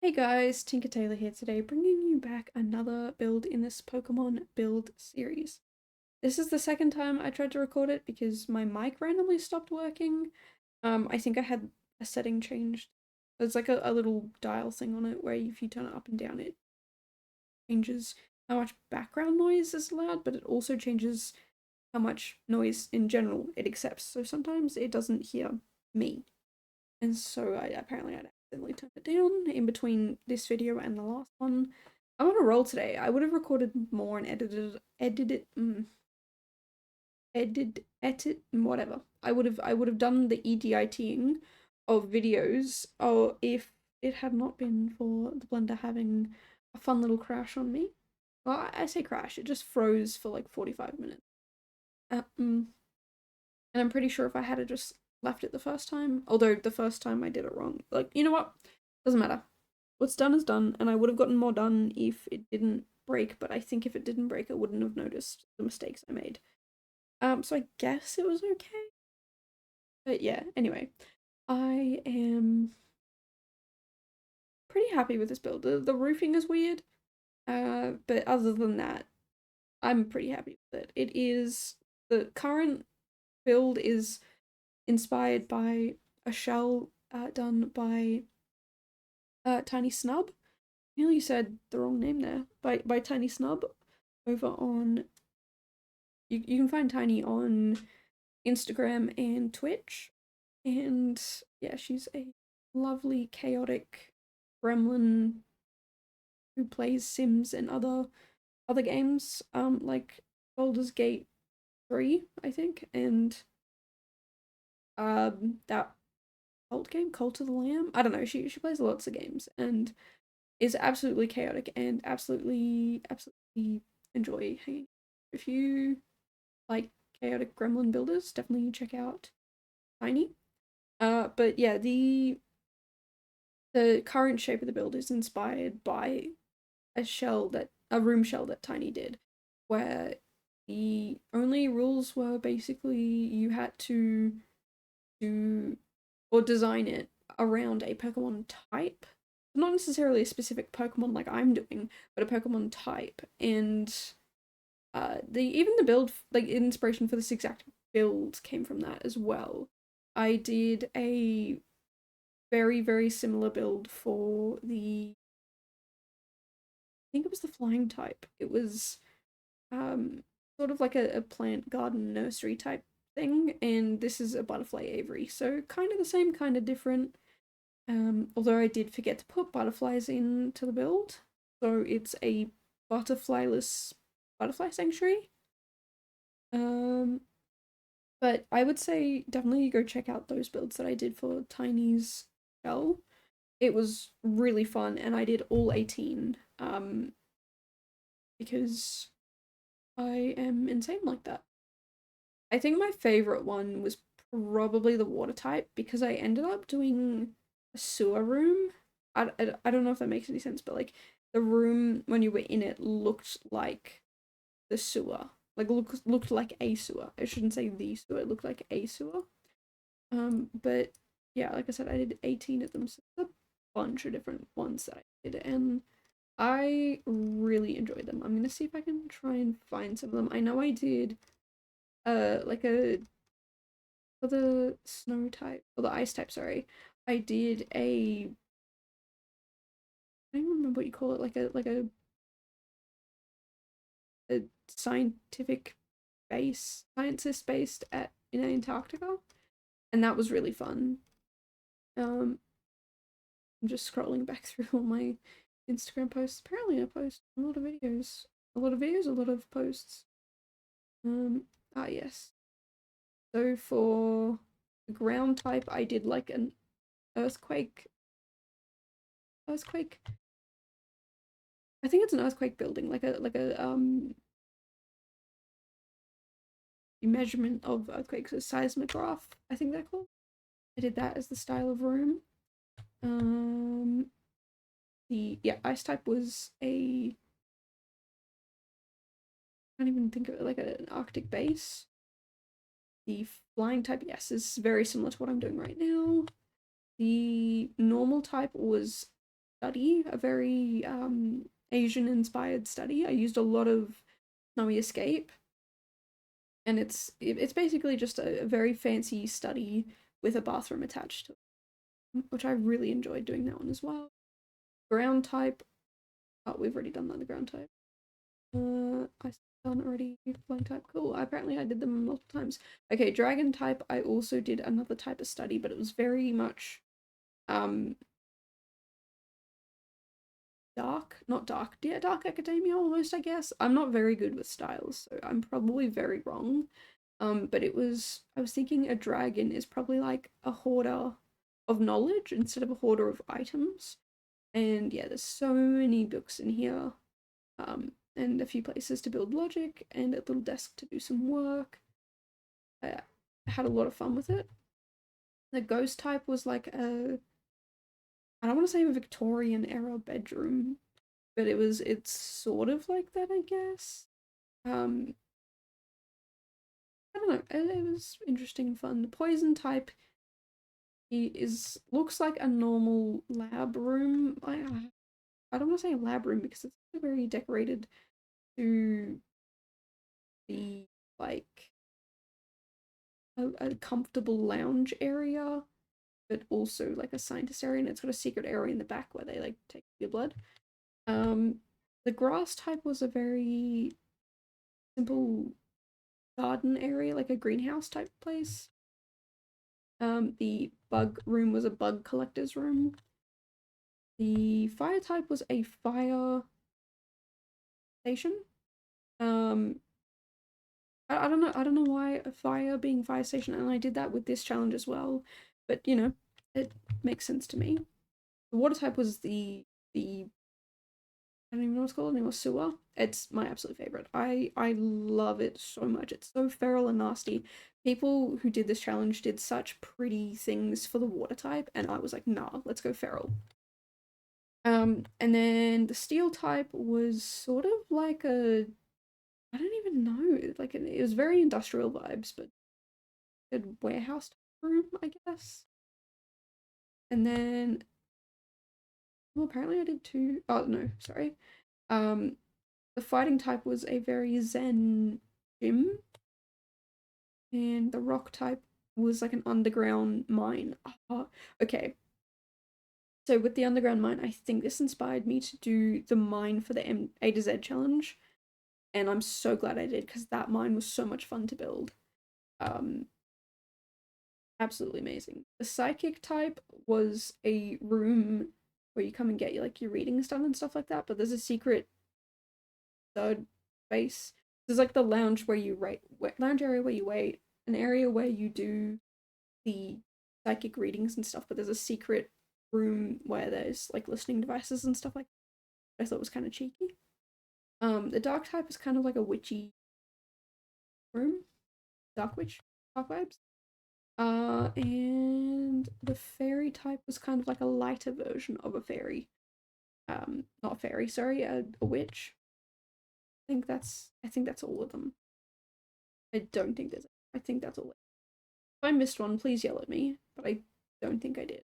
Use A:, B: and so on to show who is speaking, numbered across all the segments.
A: Hey guys, Tinker Tailor here today, bringing you back another build in this Pokemon build series. This is the second time I tried to record it because my mic randomly stopped working. I think I had a setting changed. There's like a little dial thing on it where if you turn it up and down, it changes how much background noise is allowed, but it also changes how much noise in general it accepts. So sometimes it doesn't hear me. And so I accidentally turned it down in between this video and the last one. I'm on a roll today. I would have recorded more and whatever. I would have done the editing of videos if it had not been for the blender having a fun little crash on me. Well, I say crash, it just froze for like 45 minutes. And I'm pretty sure if I had just left it the first time, although the first time I did it wrong, like, you know what? Doesn't matter. What's done is done, and I would have gotten more done if it didn't break, but I think if it didn't break, I wouldn't have noticed the mistakes I made. So I guess it was okay. But yeah, anyway, I am pretty happy with this build. The roofing is weird, but other than that, I'm pretty happy with it. It is, the current build is inspired by a shell done by Tiny Snub. I nearly said the wrong name there. By Tiny Snub over on. You can find Tiny on Instagram and Twitch. And yeah, she's a lovely, chaotic gremlin who plays Sims and other games, like Baldur's Gate 3, I think, and that cult game, Cult of the Lamb. I don't know. She plays lots of games and is absolutely chaotic and absolutely enjoy hanging. If you like chaotic gremlin builders, definitely check out Tiny. But yeah, the current shape of the build is inspired by a room shell that Tiny did, where the only rules were basically you had to do or design it around a Pokemon type. Not necessarily a specific Pokemon like I'm doing, but a Pokemon type. And the build, like inspiration for this exact build came from that as well. I did a very similar build for I think it was the flying type. It was sort of like a plant garden nursery type thing, and this is a butterfly aviary, so kind of the same, kind of different. Although I did forget to put butterflies into the build, so it's a butterflyless butterfly sanctuary. Um, but I would say definitely go check out those builds that I did for Tiny's shell. It was really fun, and I did all 18, because I am insane like that. I think my favorite one was probably the water type because I ended up doing a sewer room. I don't know if that makes any sense, but like the room when you were in it looked like the sewer. Like looked like a sewer. I shouldn't say the sewer, it looked like a sewer. But yeah, like I said, I did 18 of them, so a bunch of different ones that I did, and I really enjoyed them. I'm gonna see if I can try and find some of them. I know I did like a for the snow type or the ice type, sorry. I did a I don't remember what you call it, a scientific base, scientist based at in Antarctica, and that was really fun. Um, I'm just scrolling back through all my Instagram posts. Apparently, I post a lot of videos, a lot of posts. Yes. So for the ground type, I did like an earthquake. Earthquake. I think it's an earthquake building, like a measurement of earthquakes, a seismograph. I think they're called. I did that as the style of room. Um, the ice type was a I can't even think of it, like an Arctic base. The flying type, yes, is very similar to what I'm doing right now. The normal type was study, a very Asian inspired study. I used a lot of Snowy Escape, and it's basically just a very fancy study with a bathroom attached to it, which I really enjoyed doing that one as well. Ground type, oh, we've already done that, the ground type. I done already flying type. Cool. Apparently I did them multiple times. Okay, dragon type. I also did another type of study, but it was very much um dark, not dark, yeah, dark academia almost, I guess. I'm not very good with styles, so I'm probably very wrong. But I was thinking a dragon is probably like a hoarder of knowledge instead of a hoarder of items. And yeah, there's so many books in here. And a few places to build logic and a little desk to do some work. I had a lot of fun with it. The ghost type was like I don't want to say a Victorian era bedroom, but it's sort of like that, I guess. Um, I don't know. It was interesting and fun. The poison type he is looks like a normal lab room. I don't want to say a lab room because it's very decorated to be like a comfortable lounge area, but also like a scientist area, and it's got a secret area in the back where they like take your blood. Um, the grass type was a very simple garden area, like a greenhouse type place. The bug room was a bug collector's room. The fire type was a fire station. Um, I don't know. I don't know why a fire being fire station, and I did that with this challenge as well. But you know, it makes sense to me. The water type was the I don't even know what it's called anymore. Sewer. It's my absolute favorite. I love it so much. It's so feral and nasty. People who did this challenge did such pretty things for the water type, and I was like, nah, let's go feral. And then the steel type was sort of like a I don't even know, like it was very industrial vibes, but a warehouse type room, I guess. And then well, apparently I did two. Oh no, sorry. Um, the fighting type was a very zen gym, and the rock type was like an underground mine. Okay. So with the underground mine, I think this inspired me to do the mine for the A to Z challenge, and I'm so glad I did because that mine was so much fun to build. Um, Absolutely amazing. The psychic type was a room where you come and get like your readings done and stuff like that, but there's a secret third space. There's like the lounge where you wait, lounge area where you wait, an area where you do the psychic readings and stuff, but there's a secret room where there's like listening devices and stuff like that. I thought was kind of cheeky. The dark type is kind of like a witchy room, dark witch, dark vibes. And the fairy type was kind of like a lighter version of a fairy. Not a fairy, sorry, a witch. I think that's all of them. I don't think there's. I think that's all. If I missed one, please yell at me. But I don't think I did.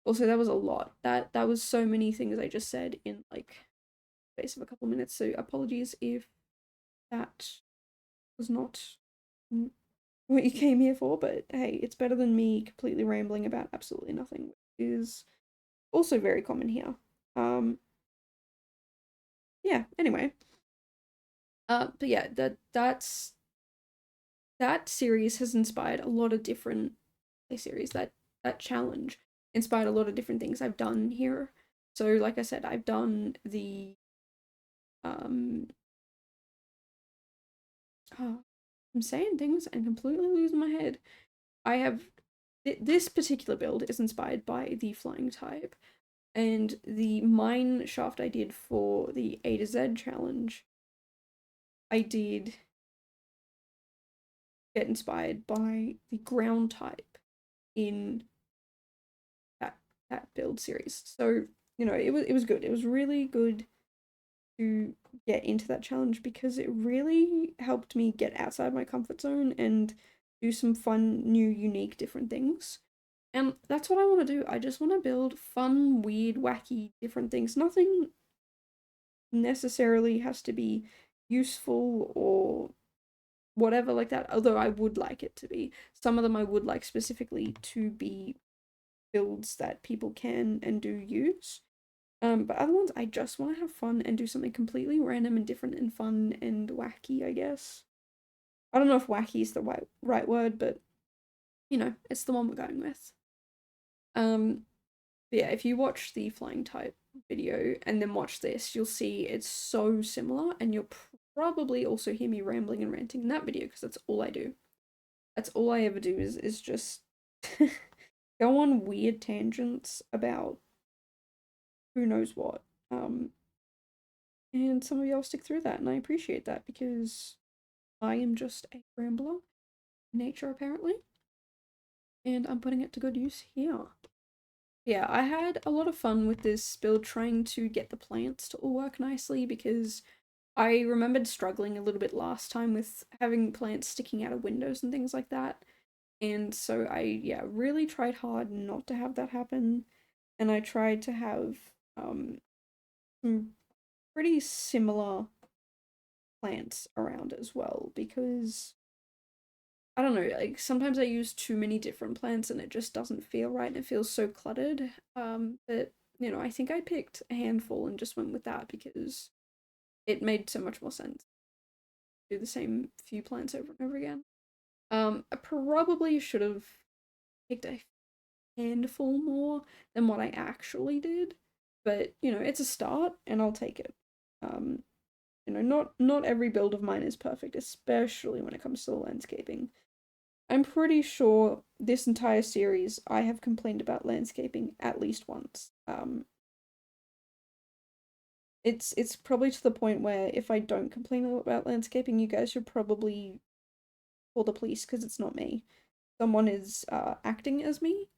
A: Also, that was a lot. That was so many things I just said in like space of a couple minutes. So apologies if that was not what you came here for. But hey, it's better than me completely rambling about absolutely nothing, which is also very common here. Um, yeah. Anyway, but yeah, that series has inspired a lot of different series. That challenge inspired a lot of different things I've done here. So, like I said, I've done the um. Oh, I'm saying things and completely losing my head. I have this particular build is inspired by the flying type, and the mine shaft I did for the A to Z challenge. I did get inspired by the ground type in that build series. So, you know, it was good. It was really good to get into that challenge because it really helped me get outside my comfort zone and do some fun, new, unique, different things. And that's what I want to do. I just want to build fun, weird, wacky, different things. Nothing necessarily has to be useful or whatever like that, although I would like it to be. Some of them I would like specifically to be builds that people can and do use. But other ones I just want to have fun and do something completely random and different and fun and wacky, I guess. I don't know if wacky is the right word, but it's the one we're going with. Um, yeah, if you watch the flying type video and then watch this, you'll see it's so similar, and you'll probably also hear me rambling and ranting in that video because that's all I do. That's all I ever do is just go on weird tangents about who knows what. Um, and some of y'all stick through that, and I appreciate that because I am just a rambler in nature apparently, and I'm putting it to good use here. Yeah, I had a lot of fun with this build trying to get the plants to all work nicely because I remembered struggling a little bit last time with having plants sticking out of windows and things like that. And so yeah, really tried hard not to have that happen. And I tried to have some pretty similar plants around as well because I don't know, like sometimes I use too many different plants and it just doesn't feel right and it feels so cluttered. But I think I picked a handful and just went with that because it made so much more sense to do the same few plants over and over again. I probably should have picked a handful more than what I actually did, but it's a start and I'll take it. Um, not every build of mine is perfect, especially when it comes to the landscaping. I'm pretty sure this entire series I have complained about landscaping at least once. It's probably to the point where if I don't complain about landscaping, you guys should probably call the police because it's not me. Someone is acting as me.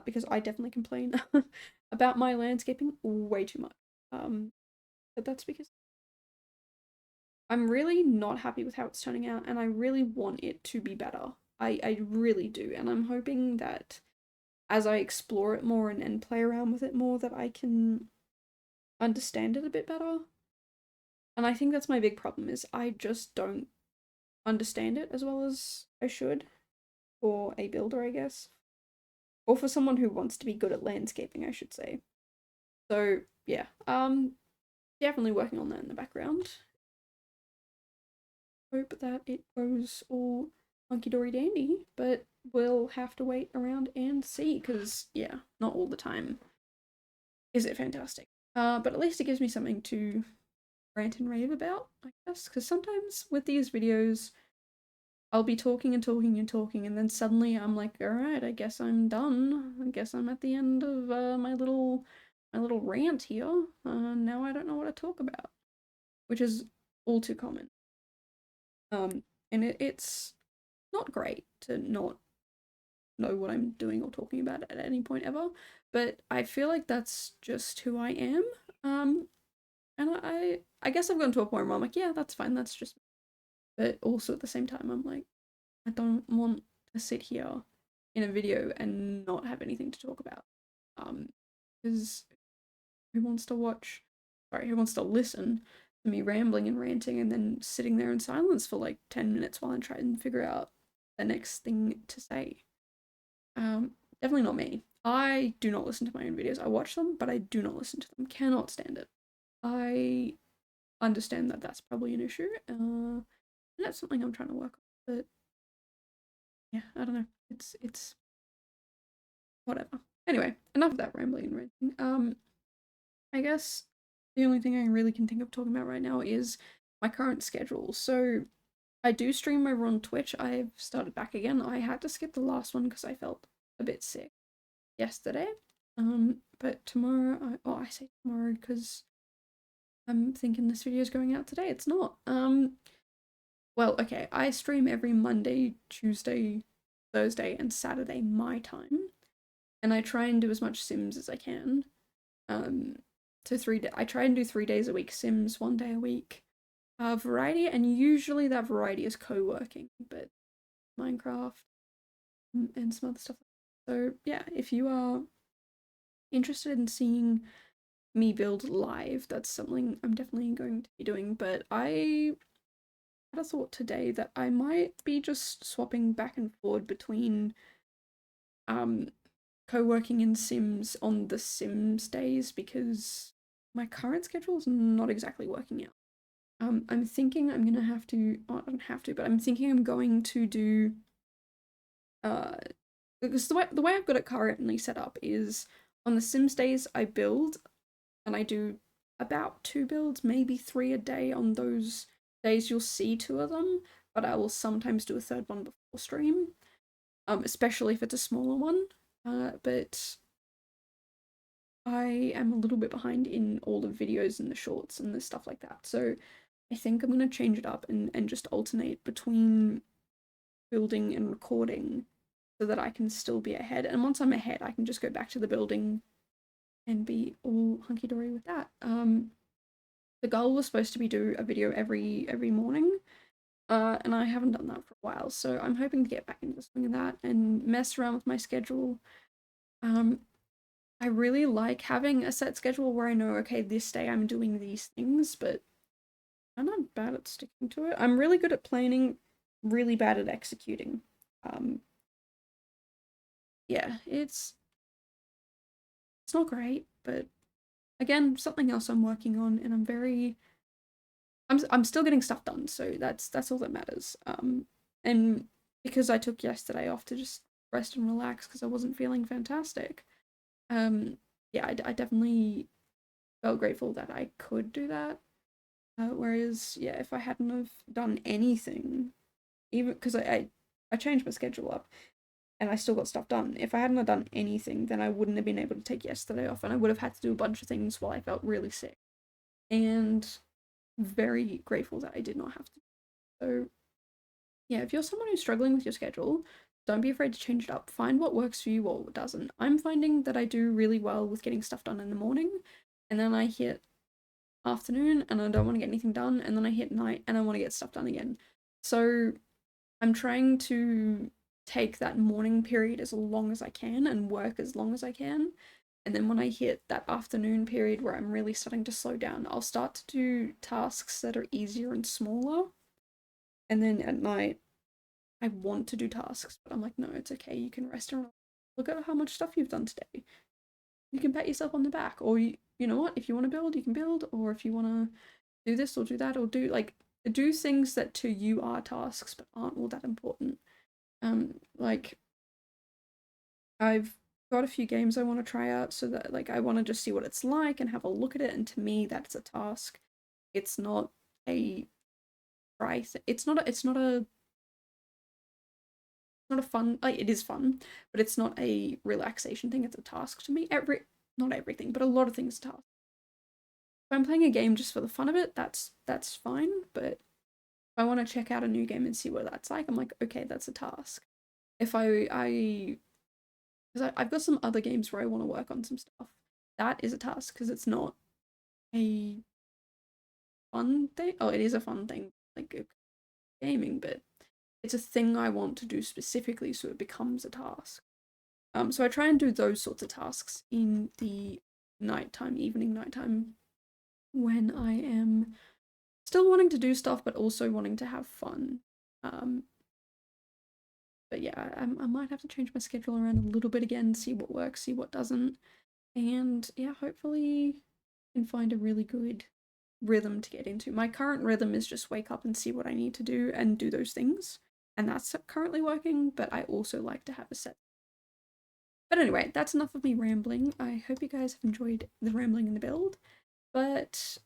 A: Because I definitely complain about my landscaping way too much. Um, but that's because I'm really not happy with how it's turning out, and I really want it to be better. I really do, and I'm hoping that as I explore it more and play around with it more, that I can understand it a bit better. And I think that's my big problem is I just don't understand it as well as I should for a builder, I guess. Or for someone who wants to be good at landscaping, I should say. So yeah, definitely working on that in the background. Hope that it goes all hunky dory dandy, but we'll have to wait around and see because yeah, not all the time is it fantastic. But at least it gives me something to rant and rave about, I guess, because sometimes with these videos, I'll be talking and talking and talking, and then suddenly I'm like, all right, I guess I'm done. I guess I'm at the end of my little rant here. Now I don't know what to talk about, which is all too common. And it's not great to not know what I'm doing or talking about at any point ever, but I feel like that's just who I am. And I guess I've gotten to a point where I'm like, yeah, that's fine, that's just me. But also at the same time, I'm like, I don't want to sit here in a video and not have anything to talk about. Because who wants to watch? Sorry, who wants to listen to me rambling and ranting and then sitting there in silence for like 10 minutes while I try and figure out the next thing to say? Definitely not me. I do not listen to my own videos. I watch them, but I do not listen to them. Cannot stand it. I understand that that's probably an issue, and that's something I'm trying to work on. But yeah, I don't know. It's whatever. Anyway, enough of that rambling and ranting. I guess the only thing I really can think of talking about right now is my current schedule. So I do stream over on Twitch. I've started back again. I had to skip the last one because I felt a bit sick yesterday. But tomorrow, I say tomorrow because I'm thinking this video is going out today. It's not. Well, okay, I stream every Monday, Tuesday, Thursday, and Saturday my time, and I try and do as much Sims as I can. Um, so I try and do 3 days a week Sims, 1 day a week. Variety, and usually that variety is co-working, but Minecraft and some other stuff. So yeah, if you are interested in seeing me build live, that's something I'm definitely going to be doing. But I had a thought today that I might be just swapping back and forward between um co-working in Sims on the Sims days because my current schedule is not exactly working out. I'm thinking I'm gonna have to, oh, I don't have to, but I'm thinking I'm going to do uh because the way I've got it currently set up is on the Sims days I build and I do about 2 builds, maybe 3 a day on those days. You'll see 2 of them, but I will sometimes do a third one before stream, especially if it's a smaller one. But I am a little bit behind in all the videos and the shorts and the stuff like that. So I think I'm gonna change it up and just alternate between building and recording so that I can still be ahead. And once I'm ahead, I can just go back to the building and be all hunky dory with that. The goal was supposed to be do a video every morning, and I haven't done that for a while. So I'm hoping to get back into the swing of that and mess around with my schedule. Um, I really like having a set schedule where I know, okay, this day I'm doing these things, but I'm not bad at sticking to it. I'm really good at planning, really bad at executing. Um, yeah, it's not great, but again, something else I'm working on, and I'm still getting stuff done, so that's all that matters. And because I took yesterday off to just rest and relax because I wasn't feeling fantastic. Um, yeah, I definitely felt grateful that I could do that. Whereas, yeah, if I hadn't have done anything, even because I changed my schedule up and I still got stuff done. If I hadn't have done anything, then I wouldn't have been able to take yesterday off, and I would have had to do a bunch of things while I felt really sick. And very grateful that I did not have to. So yeah, if you're someone who's struggling with your schedule, don't be afraid to change it up. Find what works for you or what doesn't. I'm finding that I do really well with getting stuff done in the morning, and then I hit afternoon and I don't want to get anything done, and then I hit night and I want to get stuff done again. So I'm trying to take that morning period as long as I can and work as long as I can. And then when I hit that afternoon period where I'm really starting to slow down, I'll start to do tasks that are easier and smaller. And then at night, I want to do tasks, but I'm like, no, it's okay. You can rest and look at how much stuff you've done today. You can pat yourself on the back, or you know what? If you want to build, you can build, or if you want to do this or do that, or do things that to you are tasks but aren't all that important. Like I've got a few games I want to try out, so that like I want to just see what it's like and have a look at it. And to me, that's a task. It's not a it's not a fun, like it is fun, but it's not a relaxation thing. It's a task to me. Not everything, but a lot of things are tasks. If I'm playing a game just for the fun of it, that's fine. But if I want to check out a new game and see what that's like, I'm like, okay, that's a task. If I because I've got some other games where I want to work on some stuff, that is a task because it's not a fun thing. Oh, it is a fun thing, like gaming, but it's a thing I want to do specifically, so it becomes a task. So I try and do those sorts of tasks in the nighttime when I am still wanting to do stuff, but also wanting to have fun. Um, but yeah, I might have to change my schedule around a little bit again, see what works, see what doesn't, and yeah, hopefully can find a really good rhythm to get into. My current rhythm is just wake up and see what I need to do and do those things, and that's currently working. But I also like to have a set. But anyway, that's enough of me rambling. I hope you guys have enjoyed the rambling and the build. But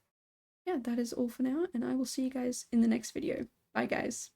A: yeah, that is all for now, and I will see you guys in the next video. Bye, guys.